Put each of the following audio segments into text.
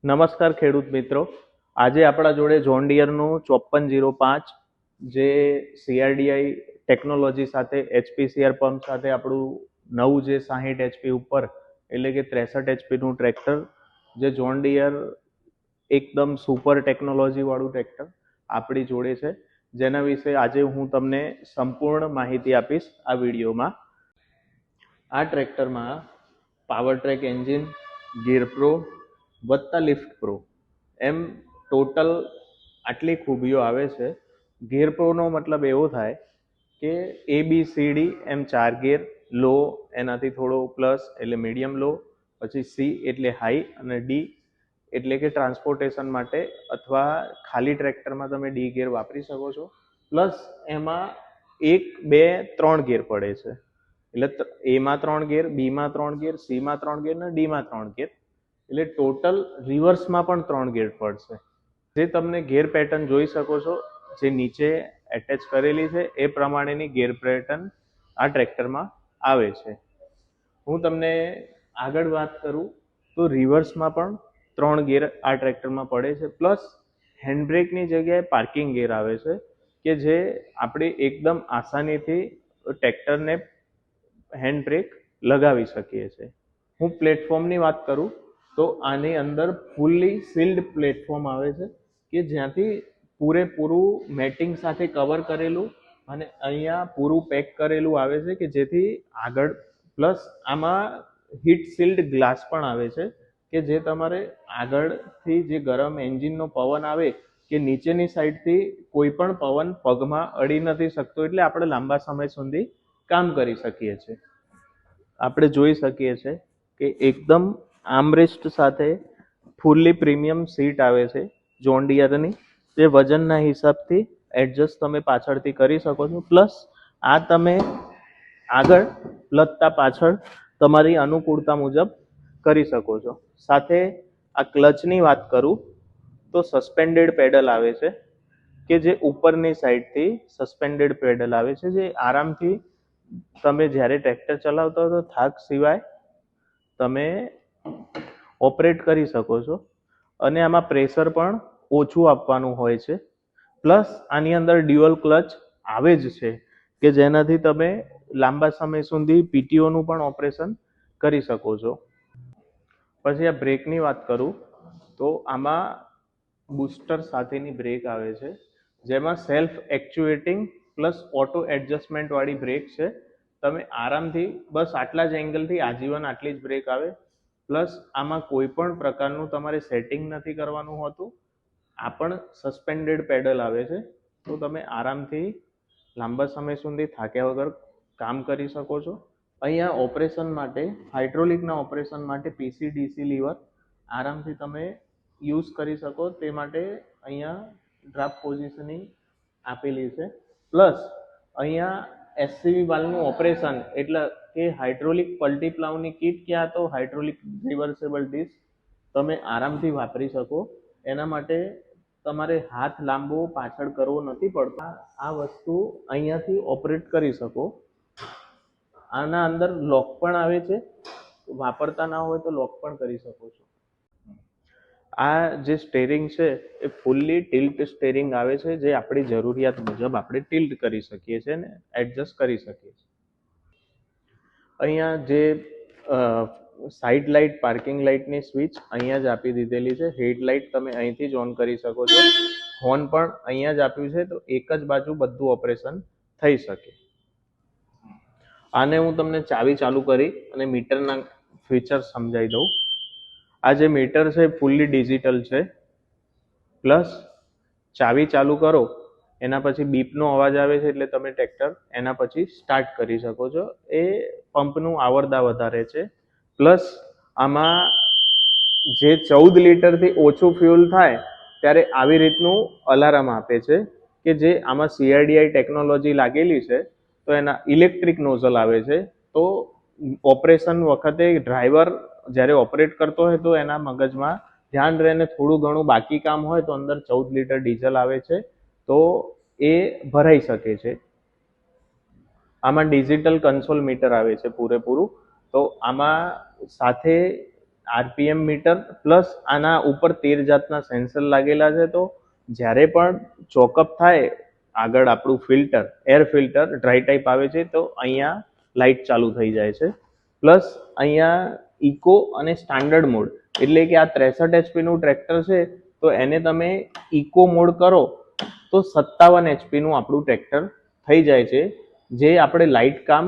નમસ્કાર ખેડૂત મિત્રો. આજે આપણા જોડે જોન ડિયરનું 5405 જે સીઆરડીઆઈ ટેકનોલોજી સાથે એચપીસીઆર પંપ સાથે આપણું નવું જે 60 એચપી ઉપર એટલે કે 63 એચપીનું ટ્રેક્ટર જે જોન ડિયર એકદમ સુપર ટેકનોલોજી વાળું ટ્રેક્ટર આપણી જોડે છે, જેના વિશે આજે હું તમને સંપૂર્ણ માહિતી આપીશ આ વિડીયોમાં. આ ટ્રેક્ટરમાં power track engine, gear pro વત્તા લિફ્ટ પ્રો એમ ટોટલ આટલી ખૂબીઓ આવે છે. ગિયર પ્રોનો મતલબ એવો થાય કે ABCD એમ 4 ગિયર, લો એનાથી થોડો પ્લસ એટલે મીડિયમ લો, પછી C એટલે હાઈ અને D એટલે કે ટ્રાન્સપોર્ટેશન માટે અથવા ખાલી ટ્રેક્ટરમાં તમે D ગિયર વાપરી શકો છો. પ્લસ એમાં 1, 2, 3 ગિયર પડે છે, એટલે એમાં 3 ગિયર, બીમાં 3 ગિયર, સીમાં 3 ગિયર અને ડીમાં 3 ગિયર, એટલે ટોટલ રિવર્સમાં પણ 3 ગિયર પડશે. જે તમને ગિયર પેટર્ન જોઈ શકો છો, જે નીચે એટેચ કરેલી છે એ પ્રમાણેની ગિયર પેટર્ન આ ટ્રેક્ટરમાં આવે છે. હું તમને આગળ વાત કરું તો રિવર્સમાં પણ 3 ગિયર આ ટ્રેક્ટરમાં પડે છે. પ્લસ હેન્ડબ્રેકની જગ્યાએ પાર્કિંગ ગિયર આવે છે કે જે આપણે એકદમ આસાનીથી ટ્રેક્ટરને હેન્ડ બ્રેક લગાવી શકીએ છીએ. હું પ્લેટફોર્મની વાત કરું તો આની અંદર ફૂલ્લી સીલ્ડ પ્લેટફોર્મ આવે છે કે જ્યાંથી પૂરેપૂરું મેટિંગ સાથે કવર કરેલું અને અહીંયા પૂરું પેક કરેલું આવે છે કે જેથી આગળ પ્લસ આમાં હીટ સીલ્ડ ગ્લાસ પણ આવે છે કે જે તમારે આગળથી જે ગરમ એન્જિનનો પવન આવે કે નીચેની સાઈડથી કોઈ પણ પવન પગમાં અડી નથી શકતો, એટલે આપણે લાંબા સમય સુધી કામ કરી શકીએ છીએ. આપણે જોઈ શકીએ છીએ કે એકદમ આર્મરેસ્ટ સાથે ફૂલ્લી પ્રીમિયમ સીટ આવે છે જોન ડિયરની, જે વજનના હિસાબથી એડજસ્ટ તમે પાછળથી કરી શકો છો. પ્લસ આ તમે આગળ લગતા પાછળ તમારી અનુકૂળતા મુજબ કરી શકો છો. સાથે આ ક્લચની વાત કરું તો સસ્પેન્ડેડ પેડલ આવે છે કે જે ઉપરની સાઈડથી સસ્પેન્ડેડ પેડલ આવે છે, જે આરામથી તમે જ્યારે ટ્રેક્ટર ચલાવતા હો તો થાક સિવાય તમે ઓપરેટ કરી શકો છો. અને આમાં પ્રેશર પણ ઓછું આપવાનું હોય છે. પ્લસ આની અંદર ડ્યુઅલ ક્લચ આવે જ છે કે જેનાથી તમે લાંબા સમય સુધી પીટીઓનું પણ ઓપરેશન કરી શકો છો. પછી આ બ્રેકની વાત કરું તો આમાં બૂસ્ટર સાથેની બ્રેક આવે છે, જેમાં સેલ્ફ એક્ચ્યુએટિંગ પ્લસ ઓટો એડજસ્ટમેન્ટ વાળી બ્રેક છે. તમે આરામથી બસ આટલા જ એંગલથી આજીવન આટલી જ બ્રેક આવે. પ્લસ આમાં કોઈ પણ પ્રકારનું તમારે સેટિંગ નથી કરવાનું હોતું. આ પણ સસ્પેન્ડેડ પેડલ આવે છે, તો તમે આરામથી લાંબા સમય સુધી થાક્યા વગર કામ કરી શકો છો. અહીંયા ઓપરેશન માટે હાઇડ્રોલિકના ઓપરેશન માટે PC-DC લીવર આરામથી તમે યુઝ કરી શકો, તે માટે અહીંયા ડ્રાફ્ટ પોઝિશનિંગ આપેલી છે. પ્લસ અહીંયા SCV વાલ્વનું ઓપરેશન એટલે કે હાઇડ્રોલિક પલ્ટી પ્લાવની કીટ ક્યાં તો હાઇડ્રોલિક રિવર્સેબલ ડિસ્ક તમે આરામથી વાપરી શકો. એના માટે તમારે હાથ લાંબો પાછળ કરવો નથી પડતો. આ વસ્તુ અહીંયાથી ઓપરેટ કરી શકો. આના અંદર લોક પણ આવે છે, વાપરતા ના હોય તો લોક પણ કરી શકો છો. આ જે સ્ટેરિંગ છે એ ફૂલ્લી ટિલ્ટ સ્ટેરિંગ આવે છે, જે આપણી જરૂરિયાત મુજબ આપણે ટિલ્ટ કરી શકીએ છીએ ને એડજસ્ટ કરી શકીએ છીએ. અહીંયા જે સાઇડ લાઇટ, પાર્કિંગ લાઇટની સ્વિચ અહીંયા જ આપી દીધેલી છે. હેડલાઇટ તમે અહીંથી જ ઓન કરી શકો છો. હોર્ન પણ અહીંયા જ આપ્યું છે, તો એક જ બાજુ બધું ઓપરેશન થઈ શકે. આને હું તમને ચાવી ચાલુ કરી અને મીટરના ફીચર સમજાવી દઉં. આ જે મીટર છે ફૂલ્લી ડિજિટલ છે. પ્લસ ચાવી ચાલુ કરો એના પછી બીપનો અવાજ આવે છે, એટલે તમે ટ્રેક્ટર એના પછી સ્ટાર્ટ કરી શકો છો. એ પંપનું આવરદા વધારે છે. પ્લસ આમાં જે 14 લીટરથી ઓછું ફ્યુલ થાય ત્યારે આવી રીતનું અલાર્મ આપે છે કે જે આમાં CRDI ટેકનોલોજી લાગેલી છે, તો એના ઇલેક્ટ્રિક નોઝલ આવે છે. તો ઓપરેશન વખતે ડ્રાઈવર જ્યારે ઓપરેટ કરતો હોય તો એના મગજમાં ધ્યાન રહીને થોડું ઘણું બાકી કામ હોય તો અંદર 14 લીટર ડીઝલ આવે છે, તો એ ભરાઈ શકે છે. આમાં ડિજિટલ કન્સોલ મીટર આવે છે પૂરેપૂરું. તો આમાં સાથે આરપીએમ મીટર પ્લસ આના ઉપર 13 જાતના સેન્સર લાગેલા છે. તો જ્યારે પણ ચોકઅપ થાય આગળ આપણું filter, air filter dry type આવે છે, તો અહીંયા લાઇટ ચાલુ થઈ જાય છે. પ્લસ અહીંયા ઇકો અને સ્ટાન્ડર્ડ મોડ, એટલે કે આ 63 એચપીનું ટ્રેક્ટર છે, તો એને તમે ઇકો મોડ કરો તો 57 એચપીનું આપણું ટ્રેક્ટર થઈ જાય છે. જે આપણે લાઇટ કામ,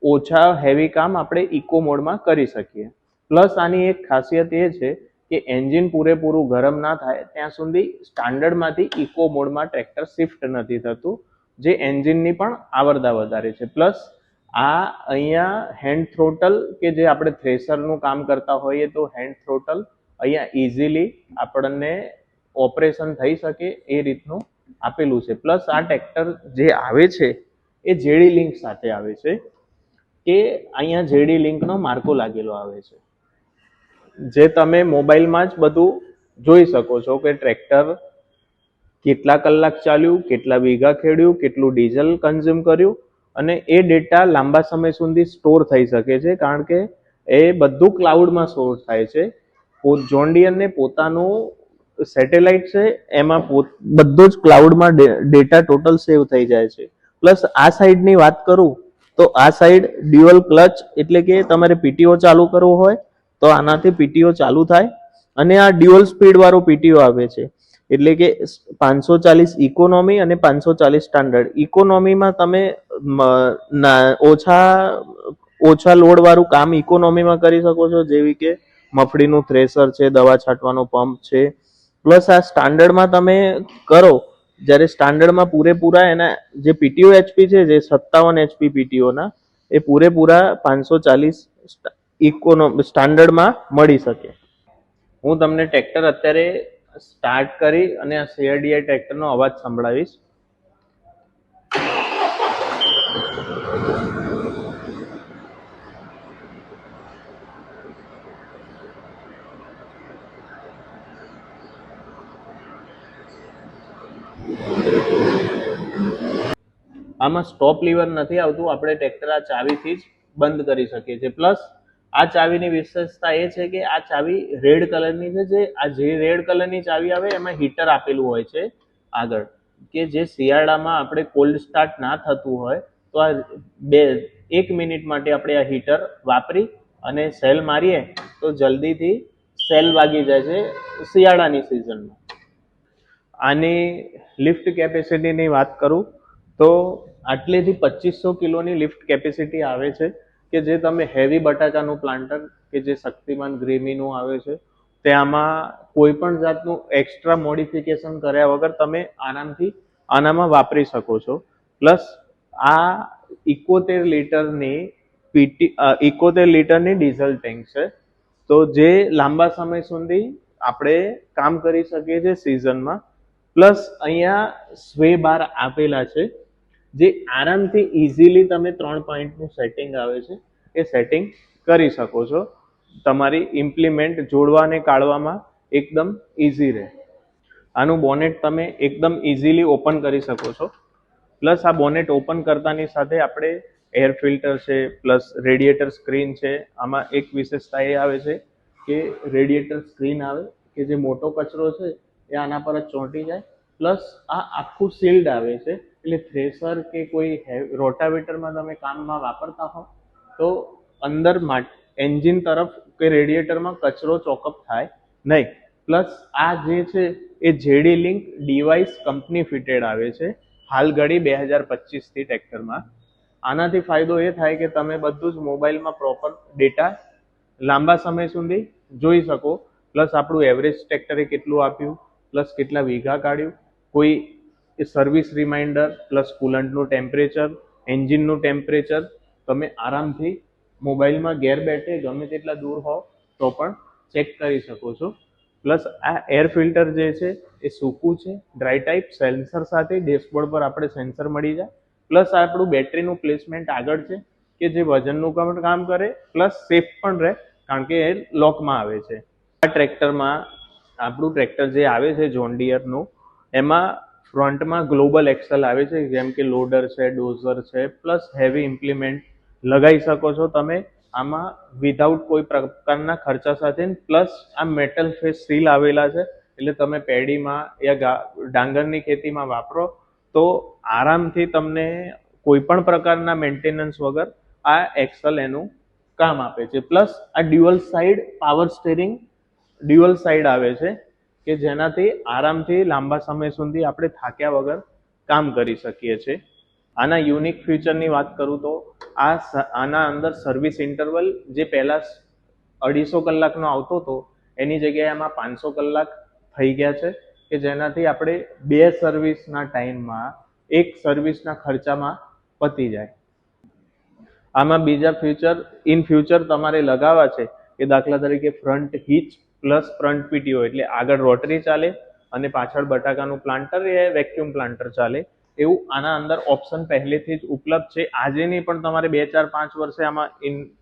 ઓછા હેવી કામ આપણે ઇકો મોડમાં કરી શકીએ. પ્લસ આની એક ખાસિયત એ છે કે એન્જિન પૂરેપૂરું ગરમ ના થાય ત્યાં સુધી સ્ટાન્ડર્ડમાંથી ઇકો મોડમાં ટ્રેક્ટર શિફ્ટ નથી થતું, જે એન્જિનની પણ આવરદા વધારે છે. પ્લસ આ અહીંયા હેન્ડ થ્રોટલ, કે જે આપણે થ્રેસરનું કામ કરતા હોઈએ તો હેન્ડ થ્રોટલ અહીંયા ઇઝીલી આપણને ઓપરેશન થઈ શકે એ રીતનું આપેલું છે. પ્લસ આ ટ્રેક્ટર જે આવે છે એ જેડી લિંક સાથે આવે છે, કે અહીંયા જેડી લિંકનો માર્કો લાગેલો આવે છે, જે તમે મોબાઈલમાં જ બધું જોઈ શકો છો કે ટ્રેક્ટર કેટલા કલાક ચાલ્યું, કેટલા વીઘા ખેડ્યું, કેટલું ડીઝલ કન્ઝ્યુમ કર્યું, અને એ ડેટા લાંબા સમય સુધી સ્ટોર થઈ શકે છે, કારણ કે એ બધું ક્લાઉડમાં સ્ટોર થાય છે. જોન ડીયરને પોતાનું સેટેલાઇટ છે, એમાં બધો જ ક્લાઉડમાં ડેટા ટોટલ સેવ થઈ જાય છે. પ્લસ આ સાઈડની વાત કરું તો આ સાઈડ ડ્યુઅલ ક્લચ, એટલે કે તમારે પીટીઓ ચાલુ કરવો હોય તો આનાથી પીટીઓ ચાલુ થાય, અને આ ડ્યુઅલ સ્પીડ વાળો પીટીઓ આવે છે, એટલે કે 540 ઇકોનોમી અને 540 સ્ટાન્ડર્ડ. ઇકોનોમીમાં તમે ઓછા લોડ વાળું કામ ઇકોનોમીમાં કરી શકો છો, જેવી કે મફળીનું થ્રેસર છે, દવા છાંટવાનો પંપ છે. પ્લસ આ સ્ટાન્ડર્ડમાં તમે કરો, જ્યારે સ્ટાન્ડર્ડમાં પૂરેપૂરા એના જે પીટીઓ એચપી છે, જે 57 એચપી પીટીઓના, એ પૂરેપૂરા 540 સ્ટાન્ડર્ડમાં મળી શકે. હું તમને ટ્રેક્ટર અત્યારે સ્ટાર્ટ કરી અને આ સીઆરડીઆઈ ટ્રેક્ટરનો અવાજ સંભળાવીશ. આમાં સ્ટોપ લીવર નથી આવતું, આપણે ટ્રેક્ટર આ ચાવીથી જ બંધ કરી શકીએ છીએ. પ્લસ આ ચાવીની વિશેષતા એ છે કે આ ચાવી રેડ કલરની છે, જે રેડ કલરની ચાવી આવે એમાં હીટર આપેલું હોય છે આગળ, કે જે શિયાળામાં આપણે કોલ્ડ સ્ટાર્ટ ના થતું હોય તો આ 1 મિનિટ માટે આપણે આ હીટર વાપરી અને સેલ મારીએ તો જલ્દીથી સેલ વાગી જાય છે શિયાળાની સિઝનમાં. આની લિફ્ટ કેપેસિટીની વાત કરું તો આટલેથી 2500 કિલોની લિફ્ટ કેપેસિટી આવે છે, કે જે તમે હેવી બટાકાનું પ્લાન્ટર, કે જે શક્તિમાન ગ્રેમીનું આવે છે, તેમાં કોઈ પણ જાતનું એક્સ્ટ્રા મોડિફિકેશન કર્યા વગર તમે આરામથી આનામાં વાપરી શકો છો. પ્લસ આ 71 લીટરની ડીઝલ ટેન્ક છે, તો જે લાંબા સમય સુધી આપણે કામ કરી શકીએ છીએ સિઝનમાં. પ્લસ અહીંયા સ્વે બાર આપેલા છે, જે આરામથી ઇઝીલી તમે 3 પોઈન્ટનું સેટિંગ આવે છે એ સેટિંગ કરી શકો છો. તમારી ઇમ્પ્લિમેન્ટ જોડવા અને કાઢવામાં એકદમ ઇઝી રહે. આનું બોનેટ તમે એકદમ ઇઝીલી ઓપન કરી શકો છો. પ્લસ આ બોનેટ ઓપન કરતાની સાથે આપણે એર ફિલ્ટર છે, પ્લસ રેડિએટર સ્ક્રીન છે. આમાં એક વિશેષતા એ આવે છે કે રેડિએટર સ્ક્રીન આવે, કે જે મોટો કચરો છે એ આના પર જ ચોંટી જાય. પ્લસ આ આખું શિલ્ડ આવે છે, એટલે થ્રેસર કે કોઈ રોટાવેટરમાં તમે કામમાં વાપરતા હો તો અંદર એન્જિન તરફ કે રેડિએટરમાં કચરો ચોકઅપ થાય નહીં. પ્લસ આ જે છે એ JD link device company fitted આવે છે હાલ ઘડી 2025થી ટ્રેક્ટરમાં. આનાથી ફાયદો એ થાય કે તમે બધું જ મોબાઈલમાં પ્રોપર ડેટા લાંબા સમય સુધી જોઈ શકો. પ્લસ આપણું એવરેજ ટ્રેક્ટરે કેટલું આપ્યું, પ્લસ કેટલા વીઘા કાઢ્યું, કોઈ સર્વિસ રિમાઇન્ડર, પ્લસ કુલન્ટનું ટેમ્પરેચર, એન્જિનનું ટેમ્પરેચર તમે આરામથી મોબાઈલમાં ઘેર બેઠે ગમે તેટલા દૂર હોવ તો પણ ચેક કરી શકો છો. પ્લસ આ એર ફિલ્ટર જે છે એ સૂકું છે, ડ્રાય ટાઈપ, સેન્સર સાથે ડેશબોર્ડ પર આપણે સેન્સર મળી જાય. પ્લસ આપણું બેટરીનું પ્લેસમેન્ટ આગળ છે, કે જે વજનનું કામ કરે, પ્લસ સેફ પણ રહે, કારણ કે એ લોકમાં આવે છે. આ ટ્રેક્ટરમાં આપણું ટ્રેક્ટર જે આવે છે જોન ડીયરનું, એમાં ફ્રન્ટમાં ગ્લોબલ એક્સેલ આવે છે, જેમ કે લોડર છે, ડોઝર છે, પ્લસ હેવી ઇમ્પ્લિમેન્ટ લગાવી શકો છો તમે. આમાં વિધાઉટ કોઈ પ્રકારના ખર્ચા સાથે પ્લસ આ મેટલ ફેસ સીલ આવેલા છે, એટલે તમે પેડીમાં યા ડાંગરની ખેતીમાં વાપરો તો આરામથી તમને કોઈ પણ પ્રકારના મેન્ટેનન્સ વગર આ એક્સલ એનું કામ આપે છે. પ્લસ આ dual side power steering dual side આવે છે કે જેનાથી આરામથી લાંબા સમય સુધી આપણે થાક્યા વગર કામ કરી શકીએ છીએ. આના યુનિક ફીચરની વાત કરું તો આના અંદર સર્વિસ ઇન્ટરવલ જે પહેલા 250 કલાકનો આવતો હતો એની જગ્યાએ આમાં 500 કલાક થઈ ગયા છે કે જેનાથી આપણે 2 સર્વિસના ટાઈમમાં 1 સર્વિસના ખર્ચામાં પતી જાય. આમાં બીજા ઇન ફ્યુચર તમારે લગાવવા છે કે દાખલા તરીકે front hitch plus front PTO, એટલે આગળ રોટરી ચાલે અને પાછળ બટાકાનું પ્લાન્ટર એ વેક્યુમ પ્લાન્ટર ચાલે, એવું આના અંદર ઓપ્શન પહેલેથી જ ઉપલબ્ધ છે. આજે નહીં પણ તમારે 2, 4, 5 વર્ષે આમાં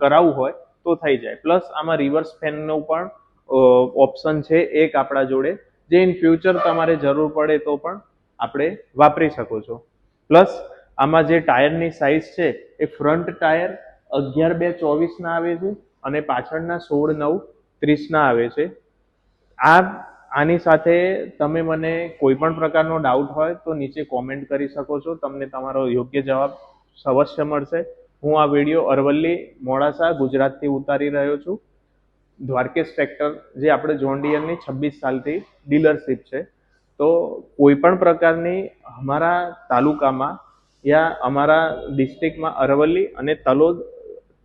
કરાવવું હોય તો થઈ જાય. પ્લસ આમાં રિવર્સ ફેનનો પણ ઓપ્શન છે એક આપણા જોડે, જે ઇન ફ્યુચર તમારે જરૂર પડે તો પણ આપણે વાપરી શકો છો. પ્લસ આમાં જે ટાયરની સાઇઝ છે એ ફ્રન્ટ ટાયર 11/2/24 આવે છે અને પાછળના 16/9/30 આવે છે. આની સાથે તમે મને કોઈ પણ પ્રકારનો ડાઉટ હોય તો નીચે કોમેન્ટ કરી શકો છો, તમને તમારો યોગ્ય જવાબ અવશ્ય મળશે. હું આ વિડીયો અરવલ્લી મોડાસા ગુજરાતથી ઉતારી રહ્યો છું. દ્વારકેશ ટ્રેક્ટર જે આપણે જોન ડિયરની 26 સાલથી ડીલરશીપ છે, તો કોઈ પણ પ્રકારની અમારા તાલુકામાં યા અમારા ડિસ્ટ્રિક્ટમાં અરવલ્લી અને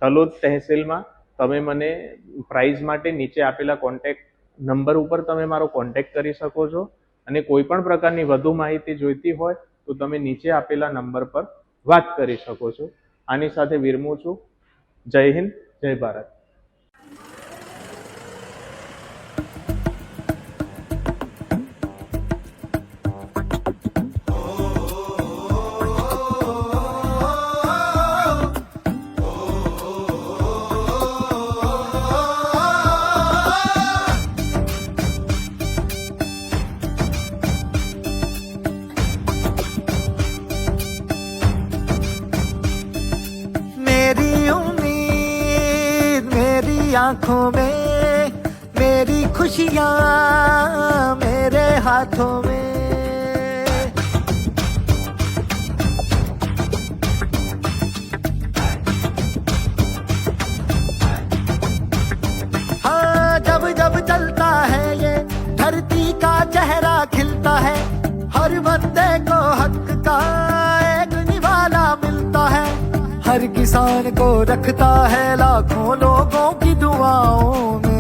તલોદ તહેસીલમાં તમે મને પ્રાઇઝ માટે નીચે આપેલા કોન્ટેક્ટ નંબર ઉપર તમે મારો કોન્ટેક્ટ કરી શકો છો. અને કોઈ પણ પ્રકારની વધુ માહિતી જોઈતી હોય તો તમે નીચે આપેલા નંબર પર વાત કરી શકો છો. આની સાથે વિરમું છું. જય હિન્દ, જય ભારત. आंखों में मेरी खुशियां मेरे हाथों में, हाँ जब जब चलता है ये धरती का चेहरा खिलता है, हर बंदे को हक का एक निवाला मिलता है, हर किसान को रखता है लाखों लोगों की दुआओं में।